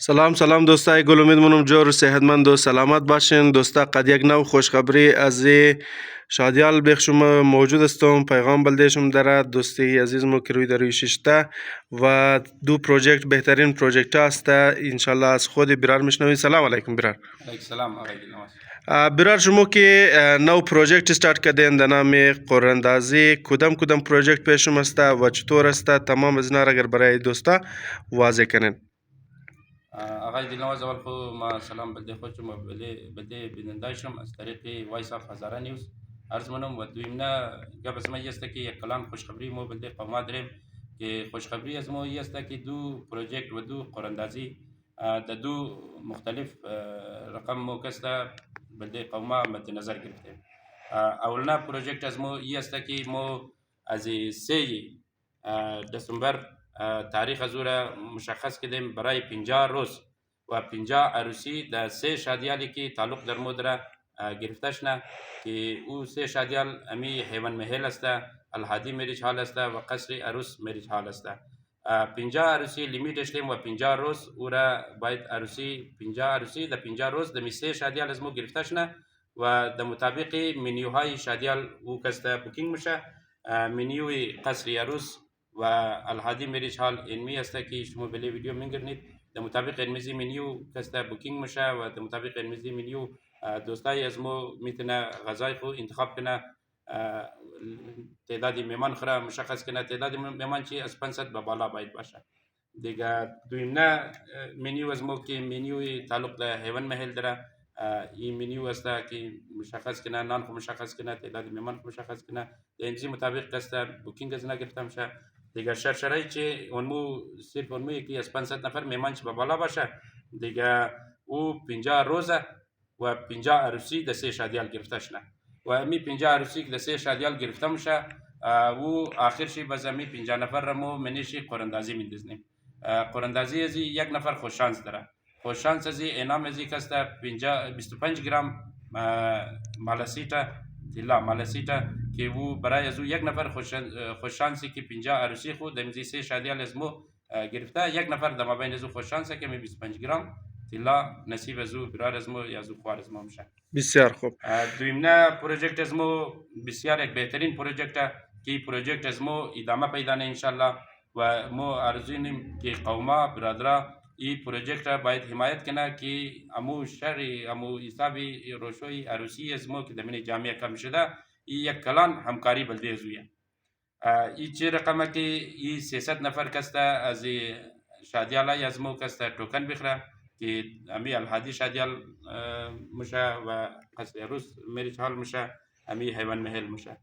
سلام سلام دوستای گل امیدوارم جور و صحتمند و سلامت باشین. دوستا قد یک نو خوشخبری از شادیال بیخ شما موجود استم. پیغام بلدیشم داره دوستی عزیزمو که روی در ششته و دو پروژکت بهترین پروژکت است. انشالله از خود برار میشنوید. سلام علیکم برار. علیکم سلام آقای دلنواز. برار شما که نو پروژکت استارت کردین در نام قراندازی، کدام پروژکت پیشم است و چطور است؟ تمام از اینا را اگر برای دوستا واضح کنین. آقای دلنواز، اول خو ما سلام بلده خود شما بلده بینندایشم از طریق وایس آف هزاره نیوز عرض منم و دویمنا قبل ما است که یک کلان خوشخبری مو بلده قوما داریم که خوشخبری از ما است که دو پروژکت و دو قراندازی در دو مختلف رقم مو کسته بلده قوما مد نظر گرفتیم. اولنا پروژکت از ما است که مو از 3 دسامبر تاریخ از او را مشخص کردیم برای 50 روز و 50 عروسی در 3 شادیالی که تعلق در مدره گرفته شنه که او 3 شادیال امی حیوان محل است، الهادی مریج حال است و قصر عروس مریج حال است. 50 عروسی لیمیت داشتیم و 50 روز او را باید عروسی 50 عروسی در 50 روز در 3 شادیال از مو گرفته شنه و در مطابق منیوهای شادیال او کسته بوکینگ میشه. منیوی قصر عروس و الهادی مریج حال علمی است که شما بله ویدیو میگرنید. در مطابق علمی منیو کسته بوکینگ میشه و در مطابق علمی منیو دوستای از ما میتونه غذای خو انتخاب کنه، تعداد میمان خورا مشخص کنه، تعداد میمان چی از 500 به بالا باید باشه دیگه. دویمنا منیو از ما که منیوی تعلق به حیوان محل داره، این منیو است که مشخص کنه، نان خو مشخص کنه، تعداد میمان خو مشخص کنه، در اینجی مطابق کسته بوکینگ از نگرفته میشه دیگه. شرطی چه اونمو صرف اونمو یکی از 500 نفر میمان چه به بالا باشه دیگه، او 50 روزه و 50 عروسی در 3 شادیال گرفته شنه و امی 50 عروسی که در 3 شادیال گرفته میشه او آخر شی باز امی 50 نفر را مو منیشی قراندازی میندازنیم. قراندازی از یک نفر خوش شانس داره. خوش شانس از انعام از کسته 25 گرم مالاسیتا دیلا مالاسیتا که او برای از او یک نفر خوش شانسی که 50 عروسی خود در 3 شادیال از مو گرفته، یک نفر در مابین از او خوش شانسه که 25 گرم دیلا نصیب از او برار از مو یا از او خوار از مو میشه. بسیار خوب. دویمنا پروژکت از مو بسیار یک بهترین پروژکت که پروژکت از مو ادامه پیدا نه انشالله و مو آرزویم که قوما برادرها این پروژکت را باید حمایت کنه که امو شری امو حسابی روشوی عروسی از مو که در جامعه کم شده این یک کلان همکاری بلده زویه. این چه رقمه که این 300 نفر کسته از شادیال از مو کسته توکن بخره که امی الهادی شادیال میشه و قصر عروس مریج حال میشه، امی حیوان محل میشه.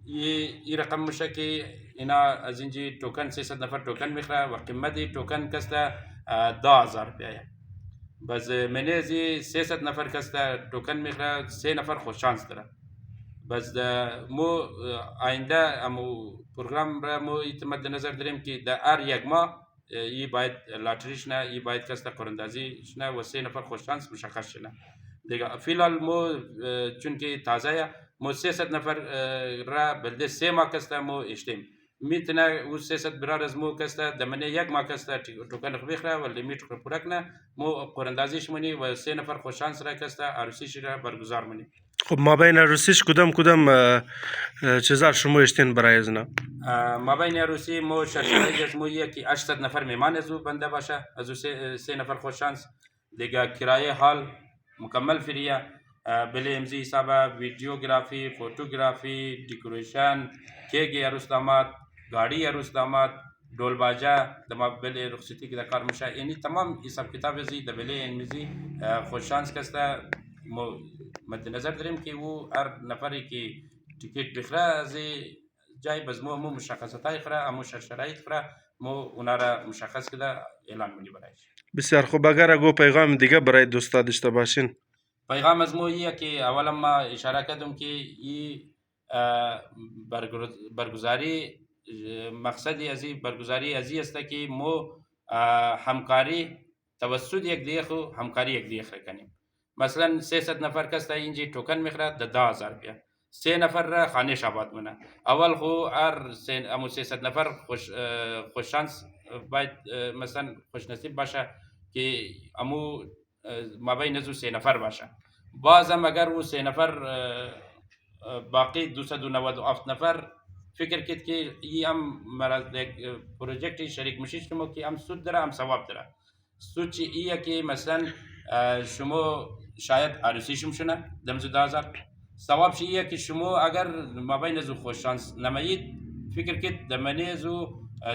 این رقم میشه که اینا از اینجی توکن 300 نفر توکن میخره و قیمت توکن کسته 10,000 روپیه. بس من از 300 نفر کسته توکن میخره 3 نفر خوش شانس داره. بس مو آینده امو پروگرام را مو مد نظر داریم که در هر یک ماه ای باید لاتری شنه، ای باید کسته قراندازی شنه و 3 نفر خوش شانس مشخص شنه دیگه. فیلال مو چون که تازه مو 300 نفر را بلده 3 ماه کسته مو اشتیم میتونه او 300 برار از مو کسته دمنه یک ماه کسته توکن خو بخره و لیمیت خو پوره کنه مو قراندازیش منی و 3 نفر خوش شانس را کسته عروسیش را برگزار منی. خب ما بین عروسیش کدام چیزا شما اشتین برای ازنا؟ ما بین عروسی مو شرطی از مو که 800 نفر میمان از او بنده باشه، از او 3 نفر خوش شانس دیگه. کرایه حال مکمل فریه، بله امزی حساب ویدیوگرافی، فوتوگرافی، دکوریشن، کیک عروس داماد، گاڑی عروس داماد، ڈول باجا دما بله رخصتی که کار میشه، یعنی تمام حساب کتاب ازی د بله امزی خوش شانس کسته مو مد نظر داریم که او هر نفری که تیکت بخره از جای بز مو مشخصاتای خره امو شرایط خره مو اونا را مشخص کده اعلان منی برایش. بسیار خوب. اگر اگو پیغام دیگه برای دوستا داشته باشین؟ پیغام از مو ایه که اولا ما اشاره کردم که این برگزاری مقصدی از این برگزاری ازی است که مو همکاری توسط یک دیگه خو همکاری یک دیگه کنیم. مثلا 300 نفر کسته اینجی توکن میخره د 10,000 روپیه، 3 نفر را خانه آباد منه. اول خو هر امو 300 نفر خوش شانس باید مثلا خوش نصیب باشه که امو ما بین از 3 نفر باشه. بازم اگر او 3 نفر باقی 297 نفر فکر کرد که این هم مرز یک پروژکت شریک میشید شما که هم سود داره هم ثواب داره. سود چی ایه که مثلا شما شاید عروسی شما شونه دمزو 10,000. ثواب چی ایه که شما اگر ما بین از خوش شانس نمایید فکر کرد دمنه ازو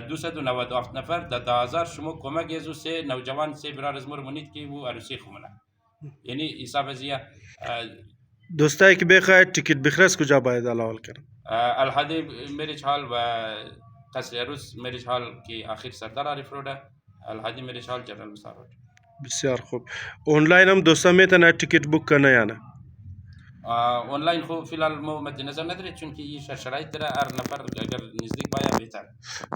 297 نفر در 10,000 شما کمک ازو 3 نوجوان 3 برار از مرمونید که او عروسی خونه. یعنی حساب ازیه دوستایی که بخواید تیکت بخرست کجا باید الاول کنن؟ الحادی میرج هال و قصر عروس میرج هال که آخر سردار عارف روده. الحادی میرج هال جنرال مسار روड. بسیار خوب. آنلاین هم دوستا میتونه تیکت بوک کنه یا نه؟ آنلاین خو فی الحال مو مد نظر نداره چون که این شرایط داره هر نفر اگر نزدیک باید بهتر.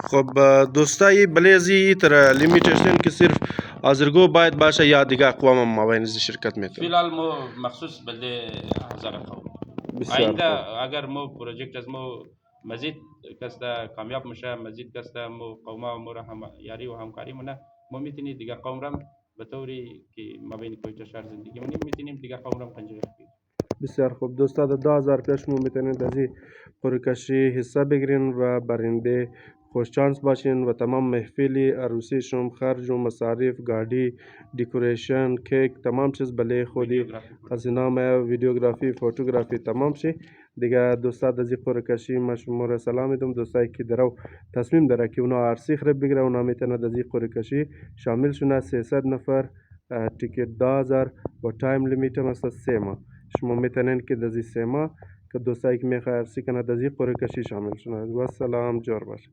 خب دوستای بلیزی تر لیمیتیشن که صرف آزرگو باید باشه یا دیگه اقوام هم مابین از شرکت فی میتونه؟ الحال مو مخصوص بده هزار خو. بسیار آینده خوب. اگر مو پروژکت از مو مزید کسته کامیاب میشه مزید کسته مو قوما مو را هم یاری و همکاری مونه مو میتونید دیگه قوم رم به طوری که ما بین کویتا شهر زندگی مونیم میتونیم دیگه قوم رم پنجره کنیم. بسیار خوب دوستا در 10,000 پیش مو میتونید از این پرکشی حصه بگیرین و برنده خوشچانس باشین و تمام محفلی عروسی شم خرج و مصارف گاڑی decoration cake तमाम चीज़ भले خودی از نام ویدیوگرافی فوتوگرافی تمام شی دیگه دوستا دزی پرکشی ما شما را سلام میدم. دوستایی که درو تصمیم داره که اونا عرصی خراب بگیره اونا میتونه دزی پرکشی شامل شونه 300 نفر تیکت 10,000 و تایم لیمیت هم است 3 ماه. شما میتونین که دزی 3 ماه که دوستایی که میخواه عرصی کنه دزی پرکشی شامل شونه. و سلام جور باشه.